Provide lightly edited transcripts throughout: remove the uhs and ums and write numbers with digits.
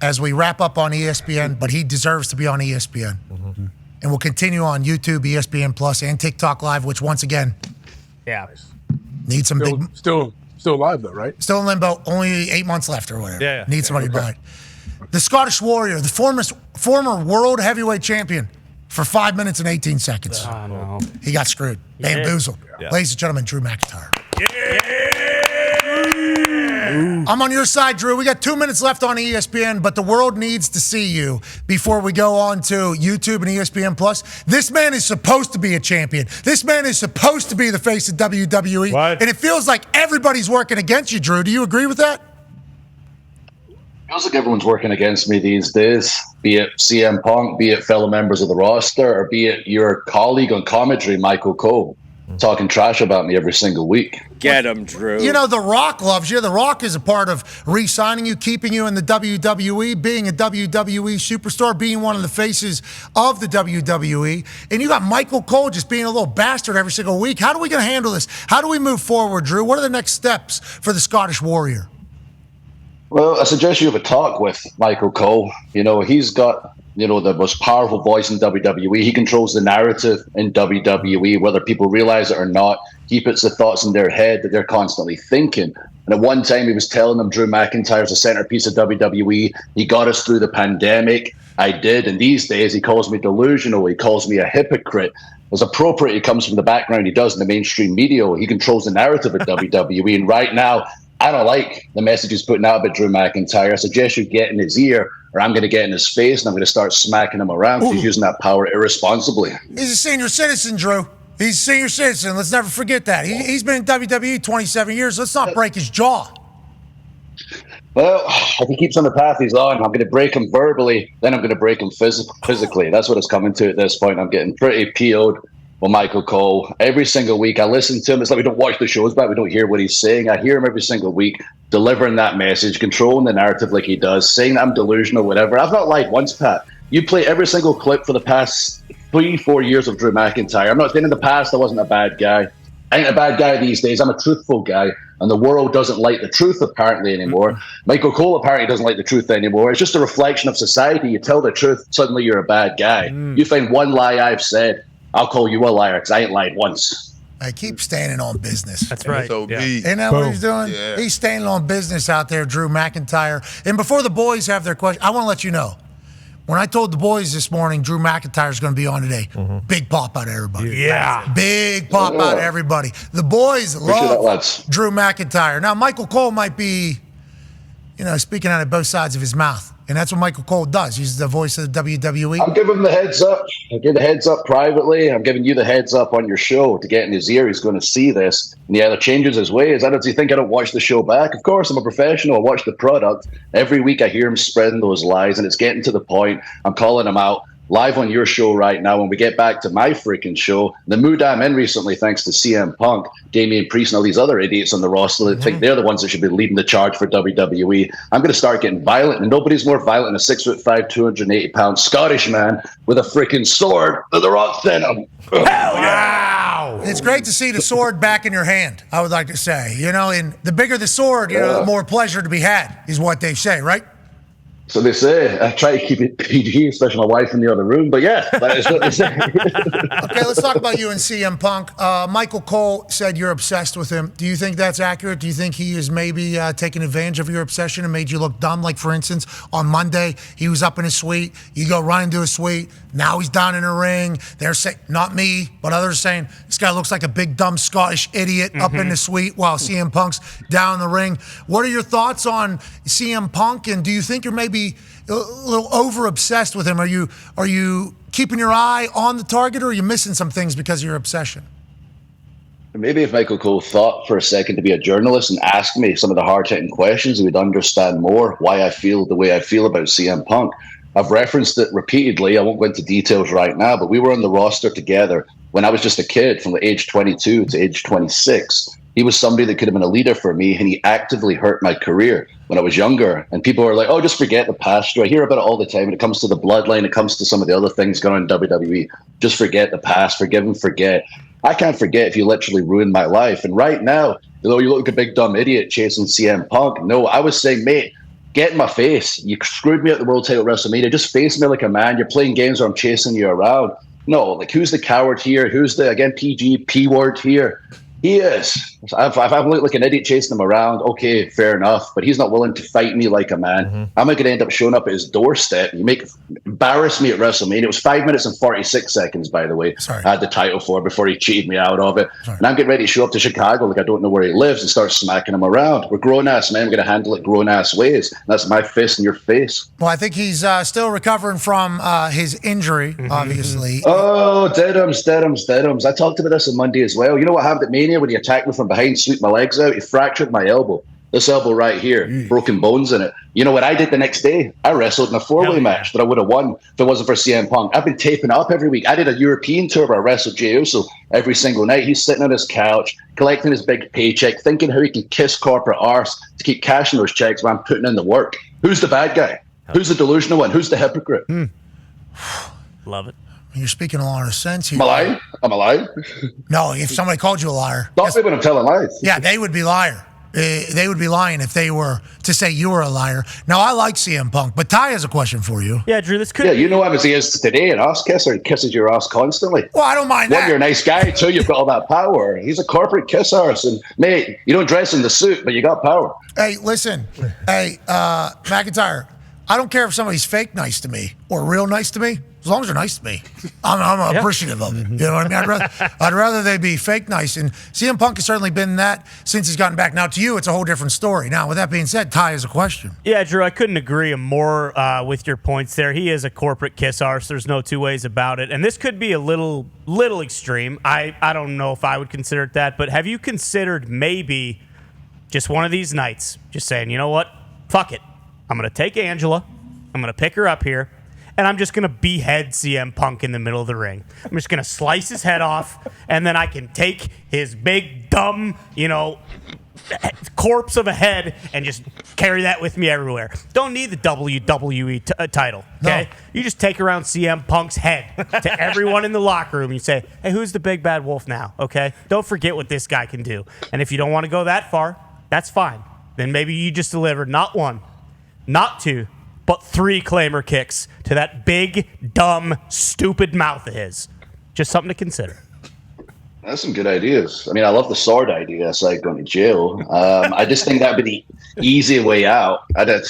as we wrap up on ESPN, but he deserves to be on ESPN. Mm-hmm. And we'll continue on YouTube, ESPN Plus, and TikTok Live, which once again, needs some Still live though, right? Still in limbo. Only 8 months left or whatever. Yeah. Need somebody to buy it. The Scottish Warrior, the former world heavyweight champion, for 5 minutes and 18 seconds. Oh, no. He got screwed. Bamboozled. Yeah. Ladies and gentlemen, Drew McIntyre. I'm on your side, Drew. We got 2 minutes left on ESPN, but the world needs to see you before we go on to YouTube and ESPN Plus. This man is supposed to be a champion. This man is supposed to be the face of WWE. What? And it feels like everybody's working against you, Drew. Do you agree with that? Feels like everyone's working against me these days, be it CM Punk, be it fellow members of the roster, or be it your colleague on commentary, Michael Cole, talking trash about me every single week. Get him, Drew. You know, The Rock loves you. The Rock is a part of re-signing you, keeping you in the WWE, being a WWE superstar, being one of the faces of the WWE. And you got Michael Cole just being a little bastard every single week. How are we going to handle this? How do we move forward, Drew? What are the next steps for the Scottish Warrior? Well, I suggest you have a talk with Michael Cole. You know, he's got, the most powerful voice in WWE. He controls the narrative in WWE, whether people realize it or not. He puts the thoughts in their head that they're constantly thinking. And at one time, he was telling them Drew McIntyre's the centerpiece of WWE. He got us through the pandemic. I did. And these days, he calls me delusional. He calls me a hypocrite. As appropriate, he comes from the background he does in the mainstream media. He controls the narrative of WWE. And right now, I don't like the message he's putting out about Drew McIntyre. I suggest you get in his ear, or I'm going to get in his face, and I'm going to start smacking him around because he's using that power irresponsibly. He's a senior citizen, Drew. He's a senior citizen. Let's never forget that. He's been in WWE 27 years. Let's not break his jaw. Well, if he keeps on the path he's on, I'm going to break him verbally, then I'm going to break him physically. That's what it's coming to at this point. I'm getting pretty PO'd with Michael Cole. Every single week I listen to him. It's like we don't watch the shows back. We don't hear what he's saying. I hear him every single week delivering that message, controlling the narrative like he does, saying that I'm delusional, whatever. I've not lied once, Pat. You play every single clip for the past 3-4 years of Drew McIntyre. I'm not saying in the past I wasn't a bad guy. I ain't a bad guy these days. I'm a truthful guy, and the world doesn't like the truth apparently anymore. Michael Cole apparently doesn't like the truth anymore. It's just a reflection of society. You tell the truth, suddenly you're a bad guy. You find one lie I've said, I'll call you a liar because I ain't lied once. I keep standing on business. That's right. Yeah. Isn't that what he's doing? Yeah. He's standing on business out there, Drew McIntyre. And before the boys have their question, I want to let you know, when I told the boys this morning Drew McIntyre is going to be on today, big pop out of everybody. Yeah. Big pop out of everybody. The boys love Drew McIntyre. Now, Michael Cole might be, speaking out of both sides of his mouth. And that's what Michael Cole does. He's the voice of the WWE. I'm giving him the heads up. I give the heads up privately. I'm giving you the heads up on your show to get in his ear. He's going to see this. And he either changes his ways. Do you think I don't watch the show back? Of course, I'm a professional. I watch the product. Every week I hear him spreading those lies, and it's getting to the point. I'm calling him out live on your show right now. When we get back to my freaking show, the mood I'm in recently, thanks to CM Punk, Damian Priest, and all these other idiots on the roster that think they're the ones that should be leading the charge for WWE. I'm going to start getting violent, and nobody's more violent than a 6'5", 280-pound Scottish man with a freaking sword that The Rock sent him. Wow. It's great to see the sword back in your hand, I would like to say. And the bigger the sword, the more pleasure to be had, is what they say, right? So they say. I try to keep it PG, especially my wife in the other room. But yeah, that is what they say. Okay, let's talk about you and CM Punk. Michael Cole said you're obsessed with him. Do you think that's accurate? Do you think he is maybe taking advantage of your obsession and made you look dumb? Like, for instance, on Monday, he was up in his suite. You go running to his suite. Now he's down in a ring. They're saying, not me, but others saying, this guy looks like a big, dumb Scottish idiot up in the suite while CM Punk's down in the ring. What are your thoughts on CM Punk, and do you think you're maybe a little over-obsessed with him? Are you keeping your eye on the target, or are you missing some things because of your obsession? Maybe if Michael Cole thought for a second to be a journalist and ask me some of the hard-hitting questions, he would understand more why I feel the way I feel about CM Punk. I've referenced it repeatedly. I won't go into details right now, but we were on the roster together when I was just a kid from the age 22 to age 26. He was somebody that could have been a leader for me, and he actively hurt my career when I was younger. And people were like, oh, just forget the past. I hear about it all the time. When it comes to the bloodline, it comes to some of the other things going on in WWE. Just forget the past, forgive and forget. I can't forget if you literally ruined my life. And right now, although you look like a big dumb idiot chasing CM Punk, no, I was saying, mate, get in my face. You screwed me at the world title at WrestleMania. Just face me like a man. You're playing games where I'm chasing you around. No, like, who's the coward here? Who's the, again, PG, P-word here? He is. If I've looked like an idiot chasing him around, okay, fair enough. But he's not willing to fight me like a man. Mm-hmm. I'm not going to end up showing up at his doorstep. Embarrass me at WrestleMania. It was 5 minutes and 46 seconds, by the way. Sorry. I had the title for before he cheated me out of it. Sorry. And I'm getting ready to show up to Chicago like I don't know where he lives and start smacking him around. We're grown-ass men. We're going to handle it grown-ass ways. And that's my fist in your face. Well, I think he's still recovering from his injury, obviously. Oh, deadums. I talked about this on Monday as well. You know what happened at Mania when he attacked me from behind, swept my legs out? He fractured my elbow. This elbow right here, broken bones in it. You know what I did the next day? I wrestled in a four-way match that I would have won if it wasn't for CM Punk. I've been taping up every week. I did a European tour where I wrestled Jey Uso every single night. He's sitting on his couch, collecting his big paycheck, thinking how he can kiss corporate arse to keep cashing those checks while I'm putting in the work. Who's the bad guy? Who's the delusional one? Who's the hypocrite? Love it. You're speaking a lot of sense here. Am I lying? Am I lying? No, if somebody called you a liar. Stop me when I'm telling lies. Yeah, they would be liar. They would be lying if they were to say you were a liar. Now, I like CM Punk, but Ty has a question for you. Yeah, Drew, this could Yeah, you know him as he is today, an ass kisser. He kisses your ass constantly. Well, I don't mind One, that. you're a nice guy. Two, you've got all that power. He's a corporate kiss arse. And, mate, you don't dress in the suit, but you got power. Hey, listen. Hey, McIntyre, I don't care if somebody's fake nice to me or real nice to me. As long as they're nice to me, I'm appreciative of it. You know what I mean? I'd rather they be fake nice. And CM Punk has certainly been that since he's gotten back. Now, to you, it's a whole different story. Now, with that being said, Ty has a question. Yeah, Drew, I couldn't agree more with your points there. He is a corporate kiss arse. There's no two ways about it. And this could be a little extreme. I don't know if I would consider it that, but have you considered maybe just one of these nights, just saying, you know what? Fuck it. I'm going to take Angela. I'm going to pick her up here. And I'm just going to behead CM Punk in the middle of the ring. I'm just going to slice his head off, and then I can take his big, dumb, corpse of a head and just carry that with me everywhere. Don't need the WWE title, okay? No. You just take around CM Punk's head to everyone in the locker room. You say, hey, who's the big bad wolf now, okay? Don't forget what this guy can do. And if you don't want to go that far, that's fine. Then maybe you just deliver not one, not two, but 3 claimer kicks to that big, dumb, stupid mouth of his. Just something to consider. That's some good ideas. I mean, I love the sword idea, aside going to jail. I just think that would be the easy way out.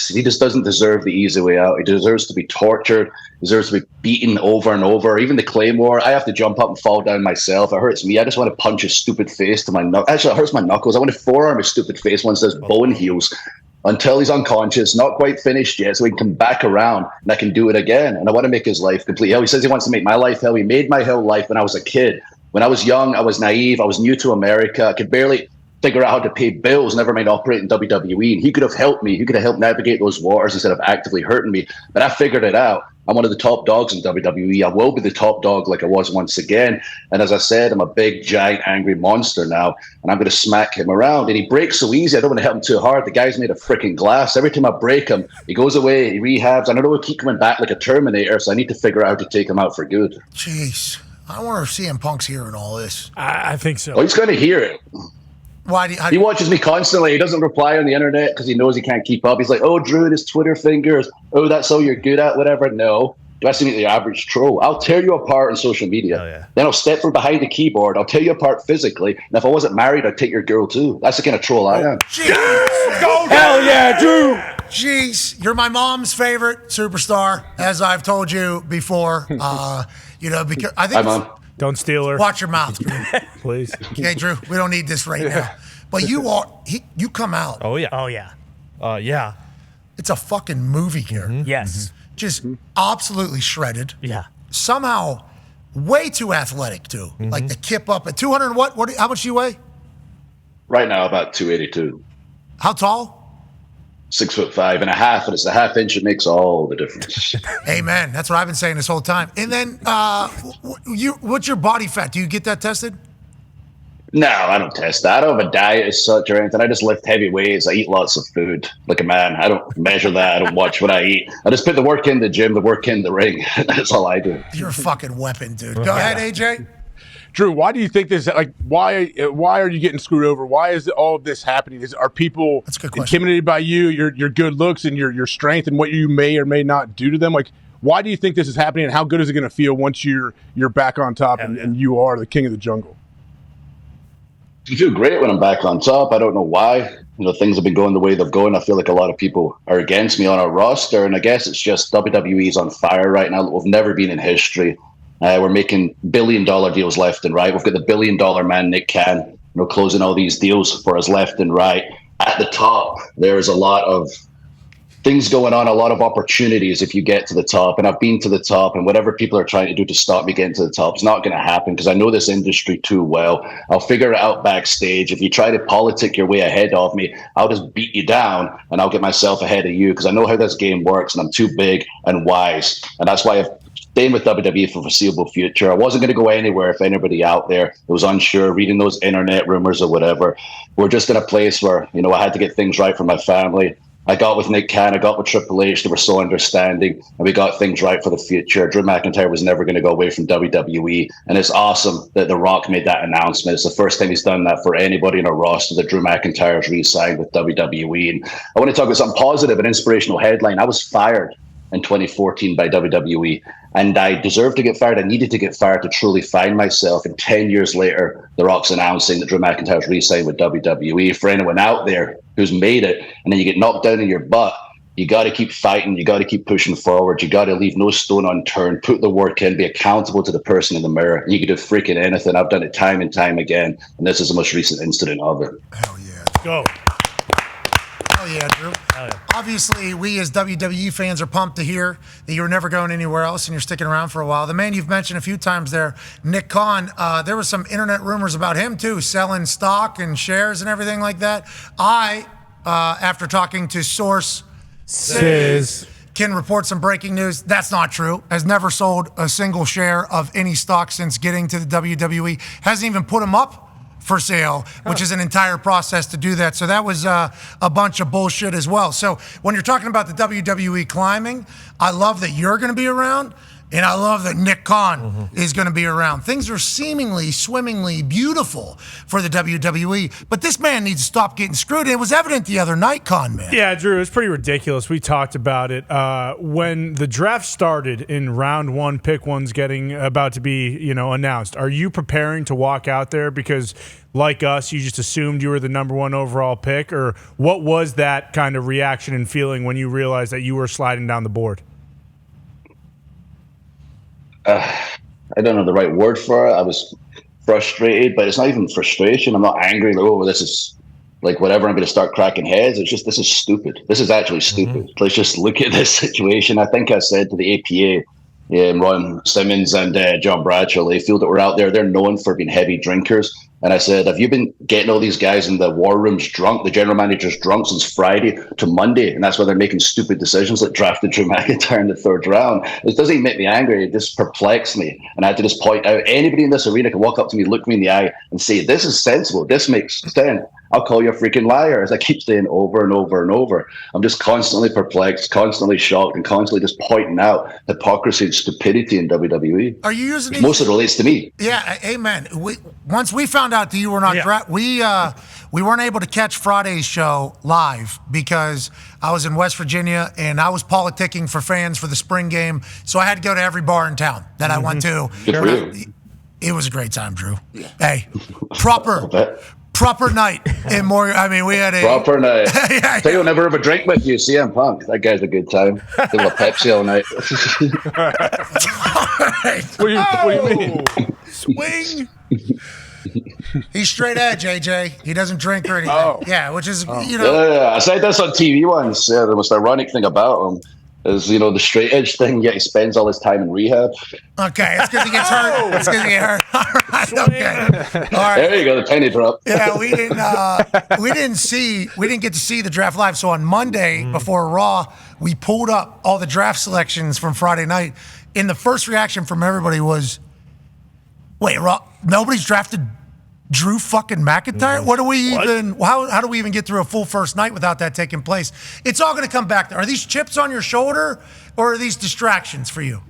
He just doesn't deserve the easy way out. He deserves to be tortured. He deserves to be beaten over and over. Even the Claymore, I have to jump up and fall down myself. It hurts me. I just want to punch his stupid face to my knuckles. Actually, it hurts my knuckles. I want to forearm his stupid face once there's bone heals. Until he's unconscious, not quite finished yet, so he can come back around and I can do it again. And I want to make his life complete hell. He says he wants to make my life hell. He made my hell life when I was a kid. When I was young, I was naive. I was new to America. I could barely figure out how to pay bills, never mind operate in WWE. And he could have helped me. He could have helped navigate those waters instead of actively hurting me. But I figured it out. I'm one of the top dogs in WWE. I will be the top dog like I was once again. And as I said, I'm a big, giant, angry monster now. And I'm going to smack him around. And he breaks so easy, I don't want to hit him too hard. The guy's made of freaking glass. Every time I break him, he goes away, he rehabs. And I know he'll keep coming back like a Terminator, so I need to figure out how to take him out for good. Jeez. I wonder if CM Punk's hearing all this. I think so. Oh, he's going to hear it. He watches me constantly. He doesn't reply on the internet because he knows he can't keep up. He's like, oh, Drew and his Twitter fingers. Oh, that's all you're good at, whatever. No. Do I seem like the average troll? I'll tear you apart on social media. Oh, yeah. Then I'll step from behind the keyboard. I'll tear you apart physically. And if I wasn't married, I'd take your girl too. That's the kind of troll I am. Go, hell yeah, Drew! Jeez, you're my mom's favorite superstar, as I've told you before. Because I think Hi, Mom. Don't steal her. Watch your mouth, Drew. Please. Okay, Drew, we don't need this right now. But you come out. Oh, yeah. Yeah. It's a fucking movie here. Yes. Just absolutely shredded. Yeah. Somehow way too athletic, too. Like the kip up at 200 and what? How much do you weigh? Right now, about 282. How tall? 6'5.5", and it's a half inch. It makes all the difference. Amen. That's what I've been saying this whole time. And then, what's your body fat? Do you get that tested? No, I don't test that. I don't have a diet as such or anything. I just lift heavy weights. I eat lots of food like a man. I don't measure that. I don't watch what I eat. I just put the work in the gym, the work in the ring. That's all I do. You're a fucking weapon, dude. Go ahead, AJ. Drew, why do you think this? Like, why are you getting screwed over? Why is all of this happening? Are people intimidated by you, your good looks, and your strength, and what you may or may not do to them? Like, why do you think this is happening, and how good is it going to feel once you're back on top and you are the king of the jungle? I feel great when I'm back on top. I don't know why. Things have been going the way they've gone. I feel like a lot of people are against me on our roster, and I guess it's just WWE's on fire right now. We've never been in history. We're making billion-dollar deals left and right. We've got the billion-dollar man, Nick Khan, closing all these deals for us left and right. At the top, there's a lot of things going on, a lot of opportunities if you get to the top. And I've been to the top, and whatever people are trying to do to stop me getting to the top, it's not going to happen because I know this industry too well. I'll figure it out backstage. If you try to politic your way ahead of me, I'll just beat you down and I'll get myself ahead of you because I know how this game works and I'm too big and wise. And that's why I've staying with WWE for the foreseeable future. I wasn't going to go anywhere if anybody out there was unsure, reading those internet rumors or whatever. We're just in a place where, I had to get things right for my family. I got with Nick Khan, I got with Triple H, they were so understanding, and we got things right for the future. Drew McIntyre was never going to go away from WWE, and it's awesome that The Rock made that announcement. It's the first time he's done that for anybody in our roster, that Drew McIntyre's re-signed with WWE. And I want to talk about something positive, an inspirational headline. I was fired in 2014 by WWE, and I deserved to get fired. I needed to get fired to truly find myself. And 10 years later, The Rock's announcing that Drew McIntyre's re-signed with WWE. For anyone out there who's made it, and then you get knocked down in your butt, you got to keep fighting. You got to keep pushing forward. You got to leave no stone unturned. Put the work in. Be accountable to the person in the mirror. You can do freaking anything. I've done it time and time again, and this is the most recent incident of it. Hell yeah. Go. Hell yeah, Drew. Hell yeah. Obviously, we as WWE fans are pumped to hear that you're never going anywhere else and you're sticking around for a while. The man you've mentioned a few times there, Nick Khan, there was some internet rumors about him too, selling stock and shares and everything like that. After talking to sources, can report some breaking news. That's not true. Has never sold a single share of any stock since getting to the WWE. Hasn't even put them up for sale, which is an entire process to do that. So that was a bunch of bullshit as well. So when you're talking about the WWE climbing, I love that you're going to be around, and I love that Nick Khan is going to be around. Things are seemingly, swimmingly beautiful for the WWE, but this man needs to stop getting screwed. It was evident the other night, Khan, man. Yeah, Drew, it's pretty ridiculous. We talked about it. When the draft started in round one, pick one's getting about to be, announced. Are you preparing to walk out there because, like us, you just assumed you were the number one overall pick? Or what was that kind of reaction and feeling when you realized that you were sliding down the board? I don't know the right word for it. I was frustrated, but it's not even frustration. I'm not angry. Like, this is like whatever. I'm going to start cracking heads. It's just, this is stupid. This is actually stupid. Let's just look at this situation. I think I said to the APA, Ron Simmons and John Bradshaw, they feel that we're out there. They're known for being heavy drinkers. And I said, have you been getting all these guys in the war rooms drunk, the general managers drunk since Friday to Monday? And that's why they're making stupid decisions like drafting Drew McIntyre in the third round. It doesn't even make me angry. It just perplexes me. And I had to just point out, anybody in this arena can walk up to me, look me in the eye and say, this is sensible. This makes sense. I'll call you a freaking liar, as I keep saying over and over and over. I'm just constantly perplexed, constantly shocked, and constantly just pointing out hypocrisy and stupidity in WWE. Are you using these? Most of it relates to me. Yeah, amen. Once we found out that you were not we weren't able to catch Friday's show live because I was in West Virginia and I was politicking for fans for the spring game, so I had to go to every bar in town that I went to. Good for you. It was a great time, Drew. Hey, proper night in more. I mean, we had a proper night. Yeah. Tell you, I'll never have a drink with you, CM Punk. That guy's a good time. Give him a Pepsi all night. What do you mean? Swing. He's straight edge, AJ. He doesn't drink or anything. Oh. Yeah, which is I said this on TV once. Yeah, the most ironic thing about him is, the straight edge thing, yet he spends all his time in rehab. Okay, it's because he gets hurt. It's because he gets hurt. All right, okay. All right. There you go, the penny drop. Yeah, we didn't get to see the draft live. So on Monday before Raw, we pulled up all the draft selections from Friday night. And the first reaction from everybody was, wait, Raw, nobody's drafted Drew fucking McIntyre? What do we even? How do we even get through a full first night without that taking place? It's all going to come back there. Are these chips on your shoulder, or are these distractions for you?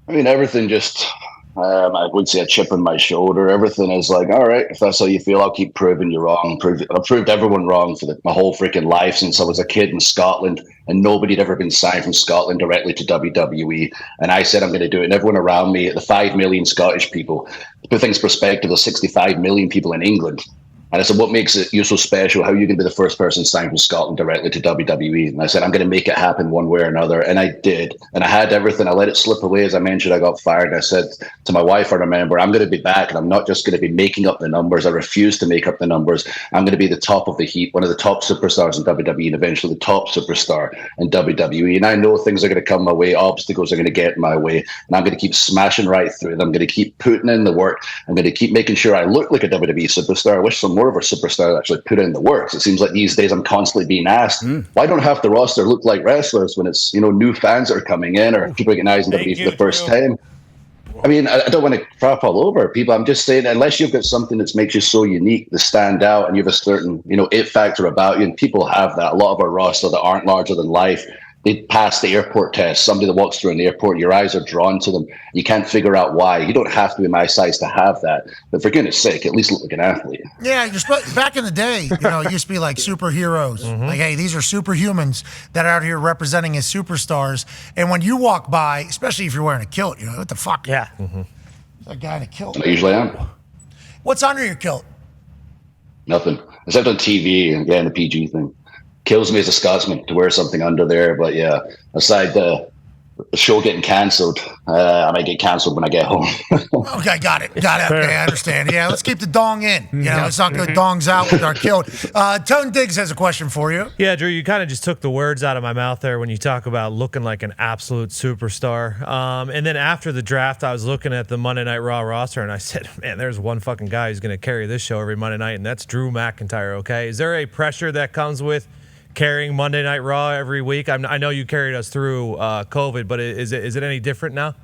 I mean, everything just I would say a chip on my shoulder. Everything is like, all right, if that's how you feel, I'll keep proving you wrong. I've proved everyone wrong for my whole freaking life since I was a kid in Scotland, and nobody had ever been signed from Scotland directly to WWE. And I said I'm going to do it. And everyone around me, the 5 million Scottish people, to put things in perspective, there's 65 million people in England. And I said, what makes you so special? How are you going to be the first person signed from Scotland directly to WWE? And I said, I'm going to make it happen one way or another. And I did. And I had everything. I let it slip away. As I mentioned, I got fired. And I said to my wife, I remember, I'm going to be back. And I'm not just going to be making up the numbers. I refuse to make up the numbers. I'm going to be the top of the heap, one of the top superstars in WWE, and eventually the top superstar in WWE. And I know things are going to come my way. Obstacles are going to get in my way. And I'm going to keep smashing right through it. I'm going to keep putting in the work. I'm going to keep making sure I look like a WWE superstar. I wish some more of our superstars actually put in the works. It seems like these days I'm constantly being asked, why don't half the roster look like wrestlers when it's, new fans that are coming in or people recognizing WWE for the first time? I mean, I don't want to crap all over people. I'm just saying, unless you've got something that makes you so unique to stand out and you have a certain, it factor about you, and people have that. A lot of our roster that aren't larger than life, they pass the airport test. Somebody that walks through an airport, your eyes are drawn to them. You can't figure out why. You don't have to be my size to have that. But for goodness sake, at least look like an athlete. Yeah, back in the day, it used to be like superheroes. Like, hey, these are superhumans that are out here representing as superstars. And when you walk by, especially if you're wearing a kilt, what the fuck? Yeah. A guy in a kilt. I usually am. What's under your kilt? Nothing. Except on TV, and again, the PG thing. Kills me as a Scotsman to wear something under there. But yeah, aside the show getting cancelled, I might get cancelled when I get home. Okay, got it. Okay, I understand. Yeah, let's keep the dong in. Let's not go dongs out with our kilt. Tone Diggs has a question for you. Yeah, Drew, you kind of just took the words out of my mouth there when you talk about looking like an absolute superstar. And then after the draft, I was looking at the Monday Night Raw roster, and I said, man, there's one fucking guy who's going to carry this show every Monday night, and that's Drew McIntyre, okay? Is there a pressure that comes with carrying Monday Night Raw every week? I know you carried us through COVID, but is it any different now?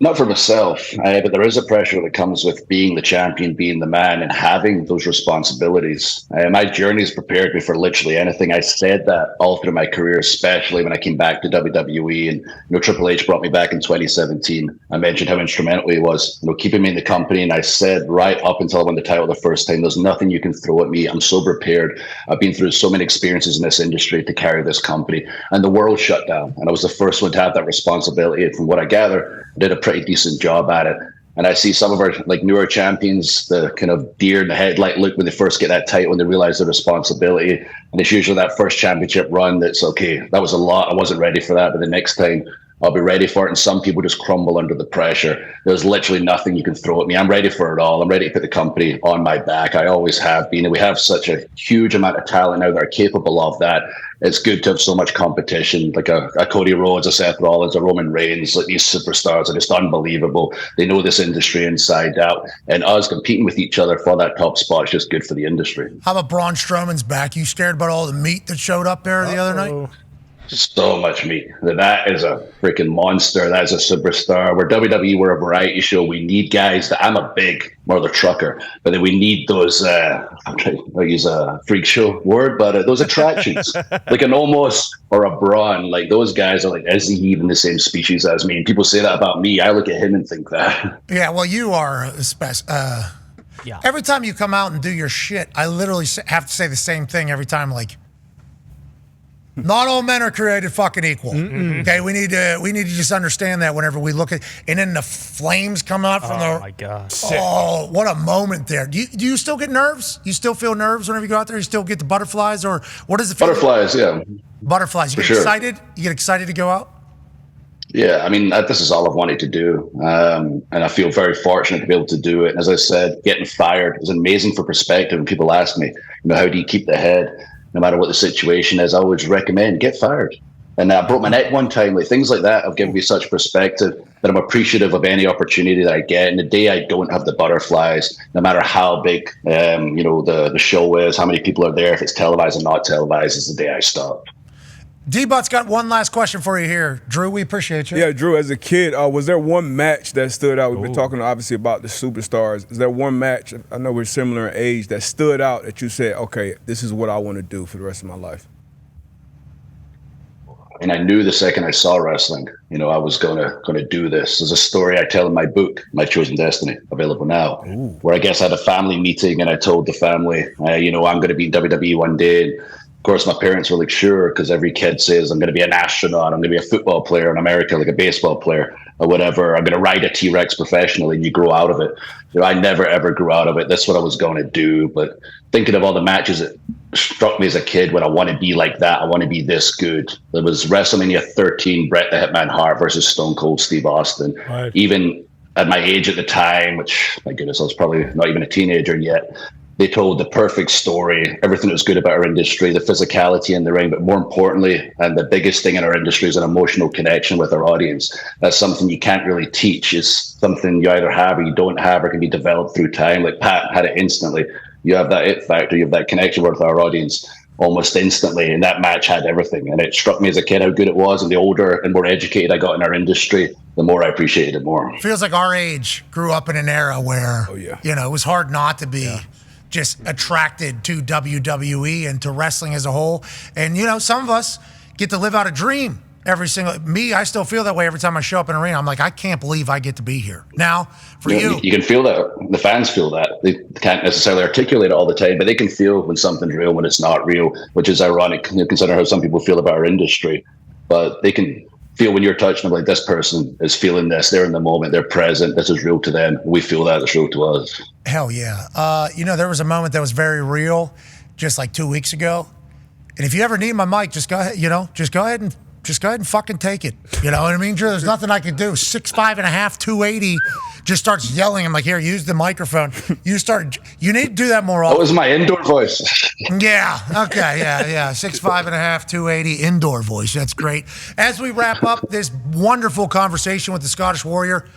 Not for myself, but there is a pressure that comes with being the champion, being the man, and having those responsibilities. My journey has prepared me for literally anything. I said that all through my career, especially when I came back to WWE, and Triple H brought me back in 2017. I mentioned how instrumental he was, keeping me in the company. And I said right up until I won the title the first time, there's nothing you can throw at me. I'm so prepared. I've been through so many experiences in this industry to carry this company, and the world shut down. And I was the first one to have that responsibility. And from what I gather, I did a pretty decent job at it. And I see some of our newer champions, the kind of deer in the headlight look when they first get that title and they realize the responsibility. And it's usually that first championship run that's okay, that was a lot. I wasn't ready for that, but the next time I'll be ready for it. And some people just crumble under the pressure. There's literally nothing you can throw at me. I'm ready for it all. I'm ready to put the company on my back. I always have been. And we have such a huge amount of talent now that are capable of that. It's good to have so much competition, like a Cody Rhodes, a Seth Rollins, a Roman Reigns. Like, these superstars are just unbelievable. They know this industry inside out. And us competing with each other for that top spot is just good for the industry. How about Braun Strowman's back? You scared about all the meat that showed up there the other night? So much meat. That is a freaking monster. That is a superstar. We're WWE, we're a variety show. We need guys that I'm a big, more the trucker, but then we need those, I'm trying to use a freak show word, but those attractions, like an Omos or a Braun. Like, those guys are like, is he even the same species as me? And people say that about me. I look at him and think that. Yeah, well, you are yeah. Every time you come out and do your shit, I literally have to say the same thing every time, like, not all men are created fucking equal. Okay, we need to just understand that whenever we look at, and then the flames come out from the. Oh my god! Oh, what a moment there. Do you still get nerves? You still feel nerves whenever you go out there? You still get the butterflies, or what does it feel? Butterflies, yeah. Butterflies. You get excited? You get excited to go out? Yeah, I mean, this is all I've wanted to do, and I feel very fortunate to be able to do it. And as I said, getting fired is amazing for perspective. And people ask me, how do you keep the head? No matter what the situation is, I always recommend get fired. And I broke my neck one time. Like, things like that have given me such perspective that I'm appreciative of any opportunity that I get. And the day I don't have the butterflies, no matter how big the show is, how many people are there, if it's televised or not televised, is the day I stop. D-But's got one last question for you here. Drew, we appreciate you. Yeah, Drew, as a kid, was there one match that stood out? We've been talking obviously about the superstars. Is there one match, I know we're similar in age, that stood out that you said, okay, this is what I want to do for the rest of my life? And I knew the second I saw wrestling, you know, I was gonna do this. There's a story I tell in my book, My Chosen Destiny, available now, where I guess I had a family meeting and I told the family, you know, I'm going to be in WWE one day. And of course, my parents were like, sure, because every kid says I'm going to be an astronaut, I'm going to be a football player in America, like a baseball player or whatever. I'm going to ride a T-Rex professionally, and you grow out of it. You know, I never ever grew out of it. That's what I was going to do. But thinking of all the matches that struck me as a kid, when I want to be like that, I want to be this good. There was WrestleMania 13, Bret the Hitman Hart versus Stone Cold Steve Austin. Right. Even at my age at the time, which, my goodness, I was probably not even a teenager yet, they told the perfect story, everything that was good about our industry, the physicality in the ring, but more importantly, and the biggest thing in our industry is an emotional connection with our audience. That's something you can't really teach. It's something you either have or you don't have, or can be developed through time. Like Pat had it instantly. You have that it factor, you have that connection with our audience almost instantly, and that match had everything. And it struck me as a kid how good it was, and the older and more educated I got in our industry, the more I appreciated it more. Feels like our age grew up in an era where, you know, it was hard not to be just attracted to WWE and to wrestling as a whole. And, you know, some of us get to live out a dream every single, I still feel that way every time I show up in an arena. I'm like, I can't believe I get to be here. Now, for you can feel that. The fans feel that. They can't necessarily articulate it all the time, but they can feel when something's real, when it's not real, which is ironic, considering how some people feel about our industry. But they can feel when you're touching them, like, this person is feeling this. They're in the moment. They're present. This is real to them. We feel that. It's real to us. Hell yeah. You know, there was a moment that was very real just like 2 weeks ago. And if you ever need my mic, just go ahead, just go ahead and fucking take it. You know what I mean, Drew? There's nothing I can do. 6'5.5", 280, just starts yelling. I'm like, here, use the microphone. You need to do that more often. That was my indoor voice. Yeah. Okay. Yeah. 6'5.5", 280 indoor voice. That's great. As we wrap up this wonderful conversation with the Scottish Warrior,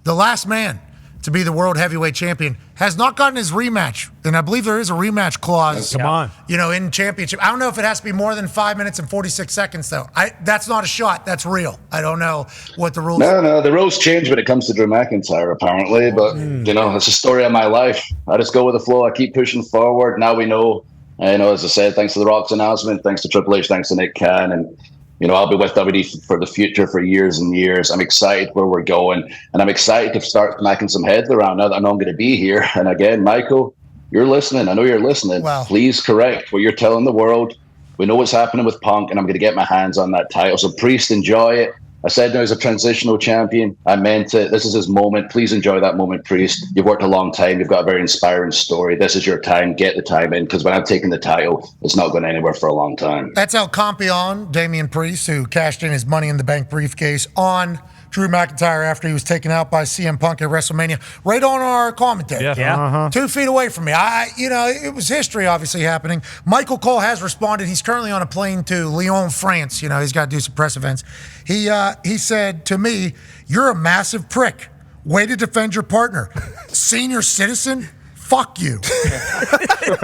the last man to be the world heavyweight champion has not gotten his rematch. And I believe there is a rematch clause. Come on. You know, in championship. I don't know if it has to be more than 5 minutes and 46 seconds, though. That's not a shot. That's real. I don't know what the rules are. No, the rules change when it comes to Drew McIntyre, apparently. But, you know, it's a story of my life. I just go with the flow. I keep pushing forward. Now we know, as I said, thanks to The Rock's announcement, thanks to Triple H, thanks to Nick Khan, and you know, I'll be with WWE for the future for years and years. I'm excited where we're going, and I'm excited to start smacking some heads around now that I know I'm going to be here. And again, Michael, you're listening. I know you're listening. Wow. Please correct what you're telling the world. We know what's happening with Punk, and I'm going to get my hands on that title. So Priest, enjoy it. I said now he's a transitional champion. I meant it. This is his moment. Please enjoy that moment, Priest. You've worked a long time. You've got a very inspiring story. This is your time. Get the time in, because when I'm taking the title, it's not going anywhere for a long time. That's El Campeon, Damian Priest, who cashed in his Money in the Bank briefcase on Drew McIntyre after he was taken out by CM Punk at WrestleMania, right on our commentary. Yeah. 2 feet away from me. It was history obviously happening. Michael Cole has responded. He's currently on a plane to Lyon, France. You know, he's got to do some press events. He said to me, "You're a massive prick. Way to defend your partner. Senior citizen? Fuck you."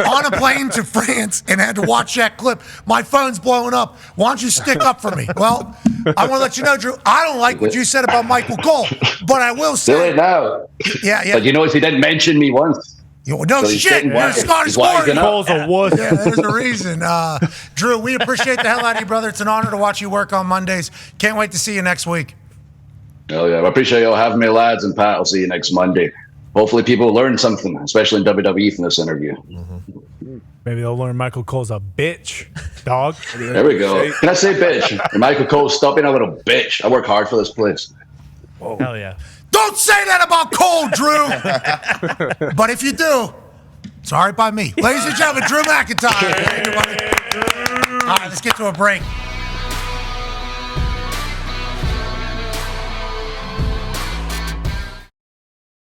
On a plane to France and had to watch that clip. My phone's blowing up. Why don't you stick up for me? Well, I want to let you know, Drew, I don't like what you said about Michael Cole, but I will say. Do it now. Yeah. But you notice he didn't mention me once. No shit. You're Scottish Warrior. Cole's a wuss. Yeah, there's a reason. Drew, we appreciate the hell out of you, brother. It's an honor to watch you work on Mondays. Can't wait to see you next week. Oh, yeah. I appreciate y'all having me, lads, and Pat, I'll see you next Monday. Hopefully people learn something, especially in WWE from this interview. Maybe they'll learn Michael Cole's a bitch, dog. There we go. Can I say bitch? Michael Cole, stop being a little bitch. I work hard for this place. Whoa. Hell yeah. Don't say that about Cole, Drew. But if you do, it's all right by me. Ladies and gentlemen, Drew McIntyre. All right, let's get to a break.